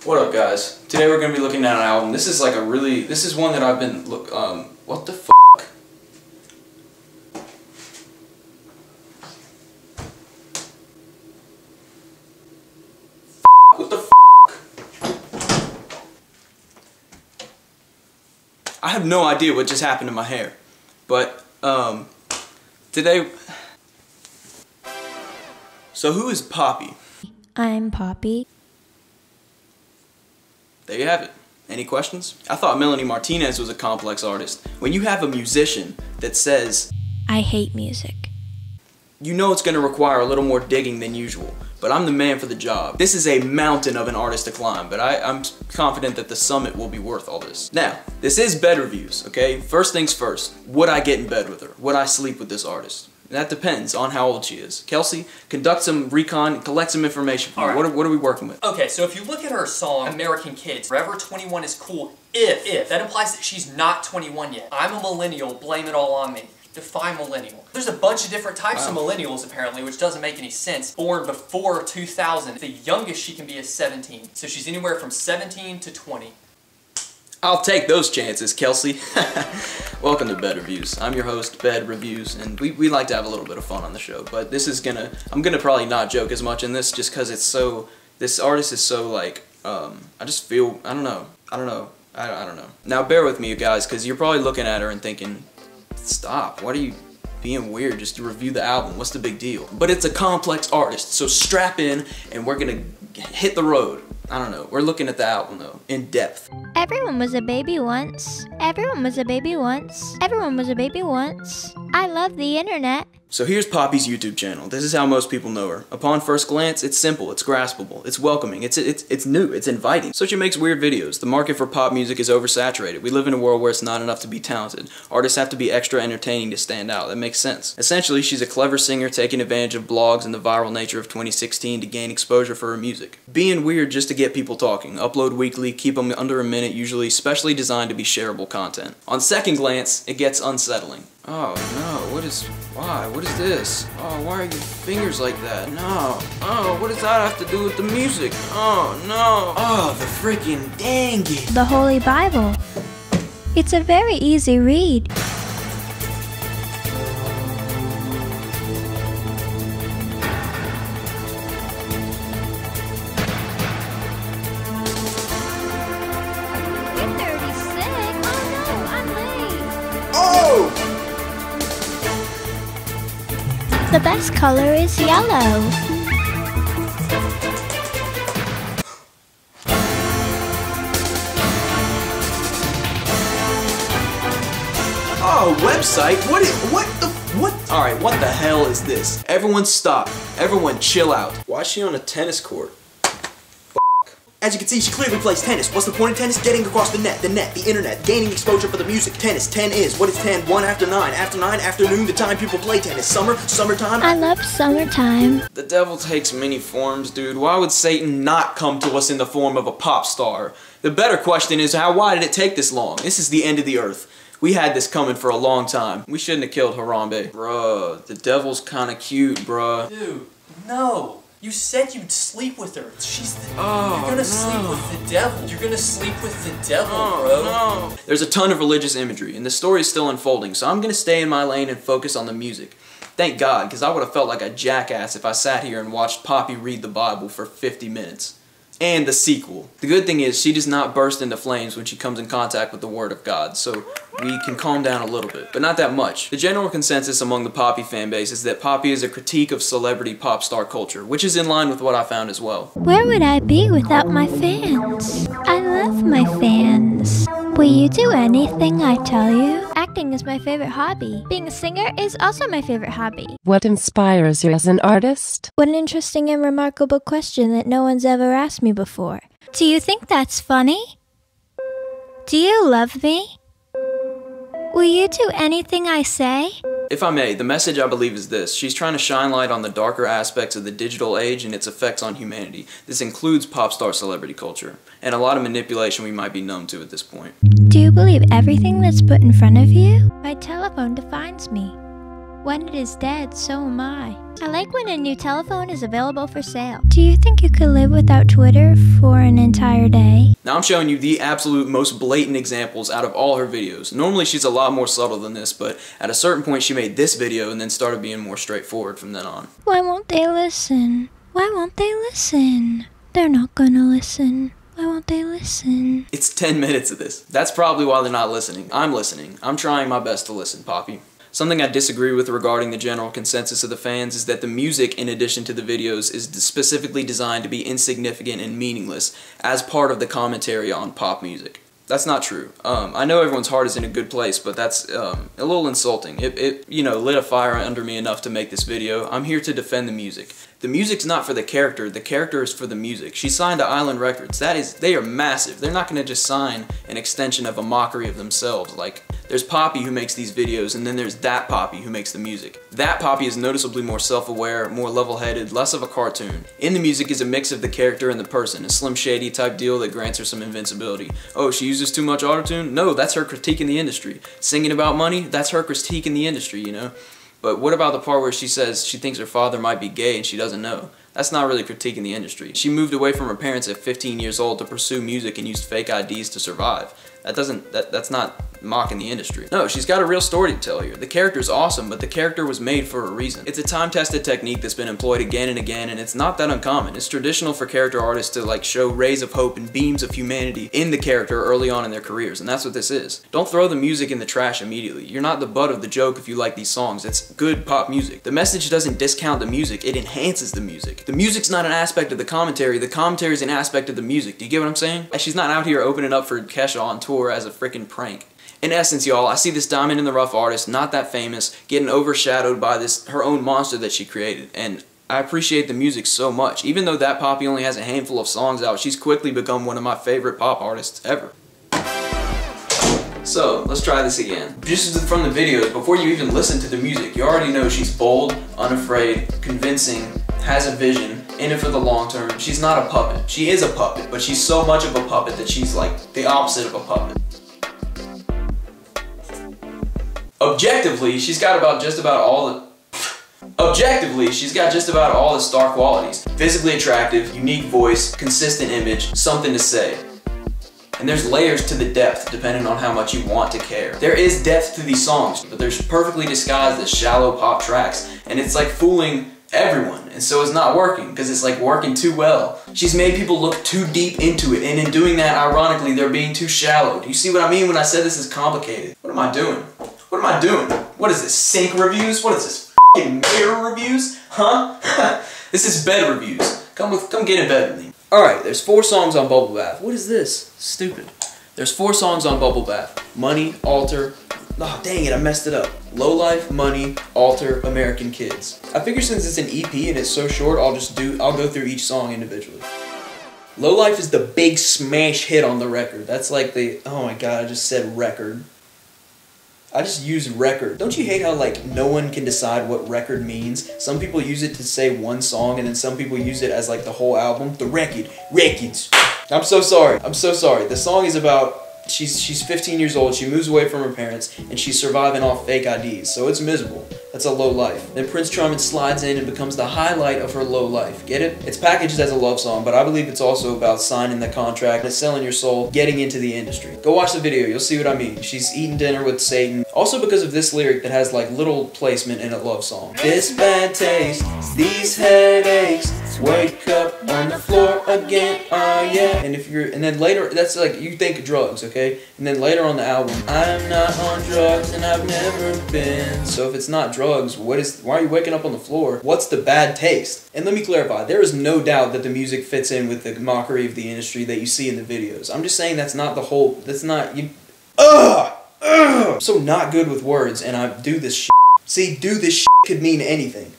What up, guys? Today we're gonna be looking at an album. This is like a really, this is one that I've been what the f***? What the f***? I have no idea what just happened to my hair, but today. So who is Poppy? I'm Poppy. There you have it. Any questions? I thought Melanie Martinez was a complex artist. When you have a musician that says, I hate music, you know it's going to require a little more digging than usual. But I'm the man for the job. This is a mountain of an artist to climb, but I'm confident that the summit will be worth all this. Now, this is bed reviews, okay? First things first, would I get in bed with her? Would I sleep with this artist? That depends on how old she is. Kelsey, conduct some recon, collect some information from me. Right. What are we working with? Okay, so if you look at her song, American Kids, Forever 21 is cool, if. That implies that she's not 21 yet. I'm a millennial, blame it all on me. Define millennial. There's a bunch of different types of millennials apparently, which doesn't make any sense. Born before 2000, the youngest she can be is 17. So she's anywhere from 17 to 20. I'll take those chances, Kelsey. Welcome to Bed Reviews. I'm your host, Bed Reviews, and we like to have a little bit of fun on the show, but this is I'm gonna probably not joke as much in this just because it's so, this artist is so like, I just feel, I don't know. I don't know. Now bear with me, you guys, because you're probably looking at her and thinking, stop, what are you being weird just to review the album? What's the big deal? But it's a complex artist, so strap in and we're gonna hit the road. I don't know. We're looking at the album though, in depth. Everyone was a baby once. Everyone was a baby once. Everyone was a baby once. I love the internet. So here's Poppy's YouTube channel. This is how most people know her. Upon first glance, it's simple, it's graspable, it's welcoming, it's new, it's inviting. So she makes weird videos. The market for pop music is oversaturated. We live in a world where it's not enough to be talented. Artists have to be extra entertaining to stand out. That makes sense. Essentially, she's a clever singer taking advantage of blogs and the viral nature of 2016 to gain exposure for her music. Being weird just to get people talking. Upload weekly, keep them under a minute, usually specially designed to be shareable content. On second glance, it gets unsettling. Oh no, why? What is this? Oh, why are your fingers like that? No. Oh, what does that have to do with the music? Oh no. Oh, the freaking dang it. The Holy Bible. It's a very easy read. You're 36? Oh no, I'm late. Oh! The best color is yellow. Oh, website? What? Alright, what the hell is this? Everyone stop. Everyone chill out. Why is she on a tennis court? As you can see, she clearly plays tennis. What's the point of tennis? Getting across the net, the internet, gaining exposure for the music. Tennis, 10 is. What is 10? 1 after 9. After 9, afternoon, the time people play tennis. Summertime. I love summertime. The devil takes many forms, dude. Why would Satan not come to us in the form of a pop star? The better question is, why did it take this long? This is the end of the earth. We had this coming for a long time. We shouldn't have killed Harambe. Bruh, the devil's kinda cute, bruh. Dude, no. You said you'd sleep with her. You're gonna sleep with the devil. You're gonna sleep with the devil, bro. No. There's a ton of religious imagery, and the story is still unfolding, so I'm gonna stay in my lane and focus on the music. Thank God, because I would have felt like a jackass if I sat here and watched Poppy read the Bible for 50 minutes. And the sequel. The good thing is, she does not burst into flames when she comes in contact with the Word of God, so we can calm down a little bit, but not that much. The general consensus among the Poppy fanbase is that Poppy is a critique of celebrity pop star culture, which is in line with what I found as well. Where would I be without my fans? I love my fans. Will you do anything I tell you? Acting is my favorite hobby. Being a singer is also my favorite hobby. What inspires you as an artist? What an interesting and remarkable question that no one's ever asked me before. Do you think that's funny? Do you love me? Will you do anything I say? If I may, the message I believe is this. She's trying to shine light on the darker aspects of the digital age and its effects on humanity. This includes pop star celebrity culture, and a lot of manipulation we might be numb to at this point. Do you believe everything that's put in front of you? My telephone defines me. When it is dead, so am I. I like when a new telephone is available for sale. Do you think you could live without Twitter for an entire day? Now I'm showing you the absolute most blatant examples out of all her videos. Normally she's a lot more subtle than this, but at a certain point she made this video and then started being more straightforward from then on. Why won't they listen? Why won't they listen? They're not gonna listen. Why won't they listen? It's 10 minutes of this. That's probably why they're not listening. I'm listening. I'm trying my best to listen, Poppy. Something I disagree with regarding the general consensus of the fans is that the music, in addition to the videos, is specifically designed to be insignificant and meaningless as part of the commentary on pop music. That's not true. I know everyone's heart is in a good place, but that's a little insulting. It you know, lit a fire under me enough to make this video. I'm here to defend the music. The music's not for the character is for the music. She signed to Island Records. They are massive. They're not gonna just sign an extension of a mockery of themselves. Like, there's Poppy who makes these videos, and then there's that Poppy who makes the music. That Poppy is noticeably more self-aware, more level-headed, less of a cartoon. In the music is a mix of the character and the person, a Slim Shady type deal that grants her some invincibility. Oh, she uses too much autotune? No, that's her critique in the industry. Singing about money? That's her critique in the industry, you know? But what about the part where she says she thinks her father might be gay and she doesn't know? That's not really critiquing the industry. She moved away from her parents at 15 years old to pursue music and used fake IDs to survive. That's not mocking the industry. No, she's got a real story to tell here. The character's awesome, but the character was made for a reason. It's a time-tested technique that's been employed again and again, and it's not that uncommon. It's traditional for character artists to like show rays of hope and beams of humanity in the character early on in their careers, and that's what this is. Don't throw the music in the trash immediately. You're not the butt of the joke if you like these songs. It's good pop music. The message doesn't discount the music, it enhances the music. The music's not an aspect of the commentary is an aspect of the music. Do you get what I'm saying? She's not out here opening up for Kesha on tour as a freaking prank. In essence, y'all, I see this diamond in the rough artist, not that famous, getting overshadowed by her own monster that she created. And I appreciate the music so much. Even though that Poppy only has a handful of songs out, she's quickly become one of my favorite pop artists ever. So, let's try this again. Just from the videos, before you even listen to the music, you already know she's bold, unafraid, convincing, has a vision, in it for the long term. She's not a puppet. She is a puppet, but she's so much of a puppet that she's like the opposite of a puppet. Objectively, she's got just about all the star qualities. Physically attractive, unique voice, consistent image, something to say. And there's layers to the depth depending on how much you want to care. There is depth to these songs, but they're perfectly disguised as shallow pop tracks, and it's like fooling everyone, and so it's not working because it's like working too well. She's made people look too deep into it, and in doing that, ironically, they're being too shallow. Do you see what I mean when I said this is complicated? What am I doing? What am I doing? What is this, sync reviews? What is this, f***ing mirror reviews? Huh? This is bed reviews. Come get in bed with me. Alright, there's 4 songs on Bubblebath. What is this? Stupid. There's 4 songs on Bubblebath. Money, Alter, oh dang it, I messed it up. Low Life, Money, Alter, American Kids. I figure since it's an EP and it's so short, I'll go through each song individually. Low Life is the big smash hit on the record. That's like oh my god, I just said record. I just used record. Don't you hate how like no one can decide what record means? Some people use it to say one song and then some people use it as like the whole album. The records. I'm so sorry. I'm so sorry. The song is about she's 15 years old, she moves away from her parents, and she's surviving off fake IDs, so it's miserable. That's a low life. Then Prince Charming slides in and becomes the highlight of her low life. Get it? It's packaged as a love song, but I believe it's also about signing the contract, selling your soul, getting into the industry. Go watch the video, you'll see what I mean. She's eating dinner with Satan. Also because of this lyric that has like little placement in a love song. This bad taste, these headaches, wake up on the floor again, oh yeah. And then later, that's like, you think drugs, okay? And then later on the album, I'm not on drugs and I've never been. So if it's not drugs, why are you waking up on the floor? What's the bad taste? And let me clarify, there is no doubt that the music fits in with the mockery of the industry that you see in the videos. I'm just saying that's not the whole, that's not, I'm so not good with words and I do this shit. See, do this shit could mean anything.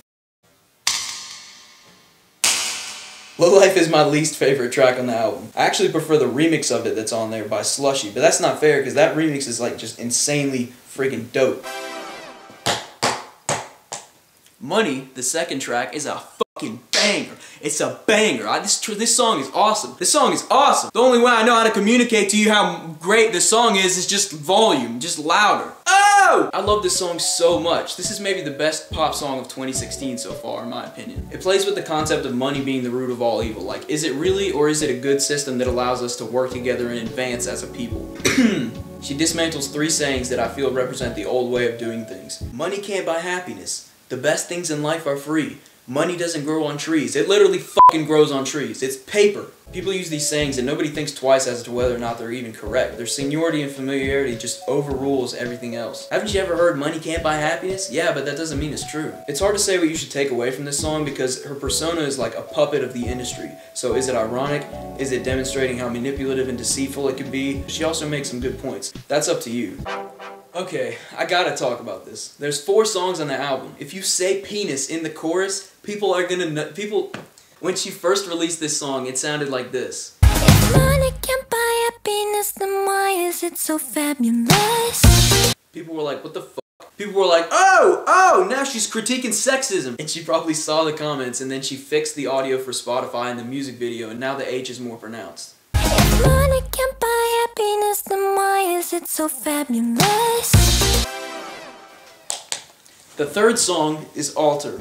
Low Life is my least favorite track on the album. I actually prefer the remix of it that's on there by Slushy, but that's not fair because that remix is like just insanely freaking dope. Money, the second track, is a fucking banger. It's a banger. This song is awesome. This song is awesome. The only way I know how to communicate to you how great this song is just volume, just louder. Oh! I love this song so much. This is maybe the best pop song of 2016 so far, in my opinion. It plays with the concept of money being the root of all evil. Like, is it really, or is it a good system that allows us to work together and advance as a people? She dismantles 3 sayings that I feel represent the old way of doing things. Money can't buy happiness. The best things in life are free. Money doesn't grow on trees. It literally fucking grows on trees. It's paper. People use these sayings and nobody thinks twice as to whether or not they're even correct. Their seniority and familiarity just overrules everything else. Haven't you ever heard money can't buy happiness? Yeah, but that doesn't mean it's true. It's hard to say what you should take away from this song because her persona is like a puppet of the industry. So is it ironic? Is it demonstrating how manipulative and deceitful it could be? She also makes some good points. That's up to you. Okay, I gotta talk about this. There's 4 songs on the album. If you say penis in the chorus, people are gonna know. When she first released this song, it sounded like this. If money can't buy happiness, then why is it so fabulous? People were like, what the fuck? People were like, oh, now she's critiquing sexism. And she probably saw the comments and then she fixed the audio for Spotify and the music video and now the H is more pronounced. If money can't buy happiness, then why is it so fabulous? The third song is Alter.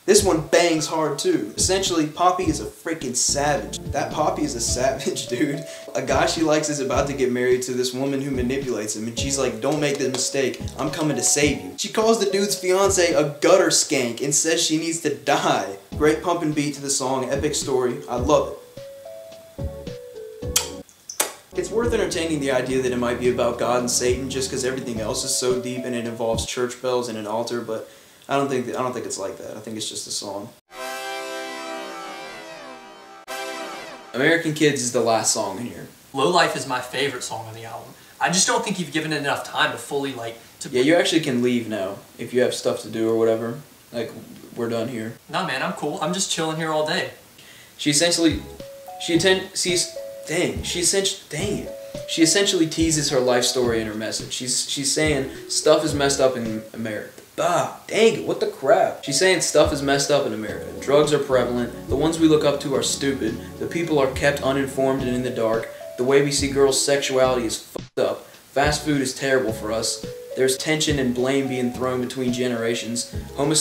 This one bangs hard too. Essentially, Poppy is a freaking savage. That Poppy is a savage, dude. A guy she likes is about to get married to this woman who manipulates him, and she's like, don't make the mistake, I'm coming to save you. She calls the dude's fiance a gutter skank and says she needs to die. Great pumping beat to the song, epic story, I love it. It's worth entertaining the idea that it might be about God and Satan just because everything else is so deep and it involves church bells and an altar, but I don't think it's like that. I think it's just a song. American Kids is the last song in here. Low Life is my favorite song on the album. I just don't think you've given it enough time to fully Yeah, you actually can leave now if you have stuff to do or whatever. Like, we're done here. Nah, man, I'm cool. I'm just chilling here all day. She essentially teases her life story in her message. She's saying stuff is messed up in America. Bah, dang it, what the crap? She's saying stuff is messed up in America. Drugs are prevalent, the ones we look up to are stupid, the people are kept uninformed and in the dark, the way we see girls' sexuality is fucked up, fast food is terrible for us, there's tension and blame being thrown between generations, well,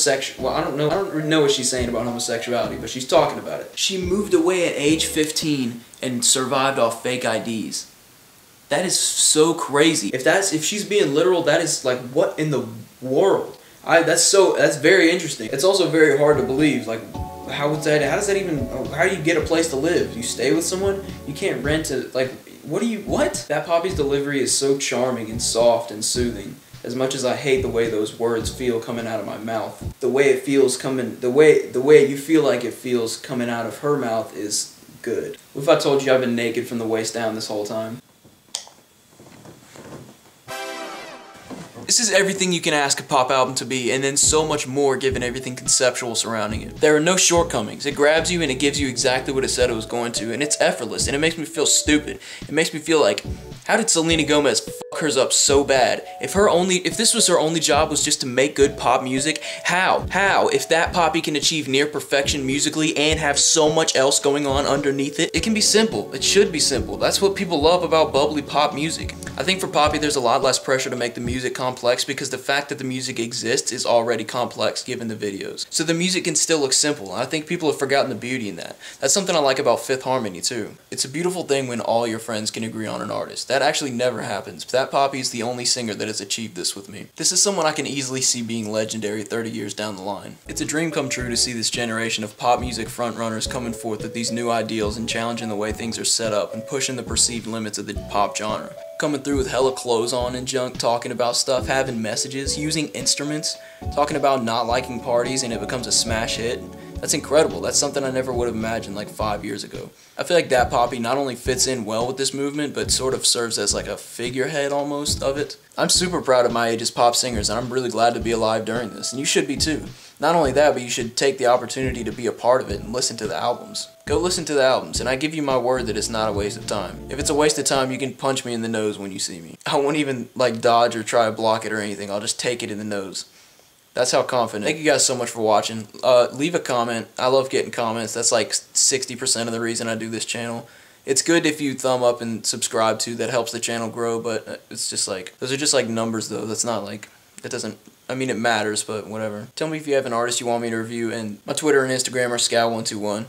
I don't really know what she's saying about homosexuality, but she's talking about it. She moved away at age 15 and survived off fake IDs. That is so crazy. If she's being literal, that is like, what in the world? That's very interesting. It's also very hard to believe. Like, how do you get a place to live? You stay with someone? You can't rent it. Like, what? That Poppy's delivery is so charming and soft and soothing. As much as I hate the way those words feel coming out of my mouth, the way you feel like it feels coming out of her mouth is good. What if I told you I've been naked from the waist down this whole time? This is everything you can ask a pop album to be, and then so much more given everything conceptual surrounding it. There are no shortcomings. It grabs you and it gives you exactly what it said it was going to, and it's effortless, and it makes me feel stupid. It makes me feel like, how did Selena Gomez fuck hers up so bad? If this was her only job was just to make good pop music, how? If that Poppy can achieve near perfection musically and have so much else going on underneath it, it can be simple. It should be simple. That's what people love about bubbly pop music. I think for Poppy there's a lot less pressure to make the music complex because the fact that the music exists is already complex given the videos. So the music can still look simple, and I think people have forgotten the beauty in that. That's something I like about Fifth Harmony too. It's a beautiful thing when all your friends can agree on an artist. That actually never happens. That Poppy is the only singer that has achieved this with me. This is someone I can easily see being legendary 30 years down the line. It's a dream come true to see this generation of pop music frontrunners coming forth with these new ideals and challenging the way things are set up and pushing the perceived limits of the pop genre. Coming through with hella clothes on and junk, talking about stuff, having messages, using instruments, talking about not liking parties and it becomes a smash hit. That's incredible. That's something I never would have imagined like 5 years ago. I feel like that Poppy not only fits in well with this movement, but sort of serves as like a figurehead almost of it. I'm super proud of my age as pop singers, and I'm really glad to be alive during this, and you should be too. Not only that, but you should take the opportunity to be a part of it and listen to the albums. Go listen to the albums, and I give you my word that it's not a waste of time. If it's a waste of time, you can punch me in the nose when you see me. I won't even like dodge or try to block it or anything. I'll just take it in the nose. That's how confident. Thank you guys so much for watching. Leave a comment. I love getting comments. That's like 60% of the reason I do this channel. It's good if you thumb up and subscribe too. That helps the channel grow, but it's just like, those are just like numbers though. That's not like, that doesn't, I mean it matters, but whatever. Tell me if you have an artist you want me to review, and my Twitter and Instagram are Scow121.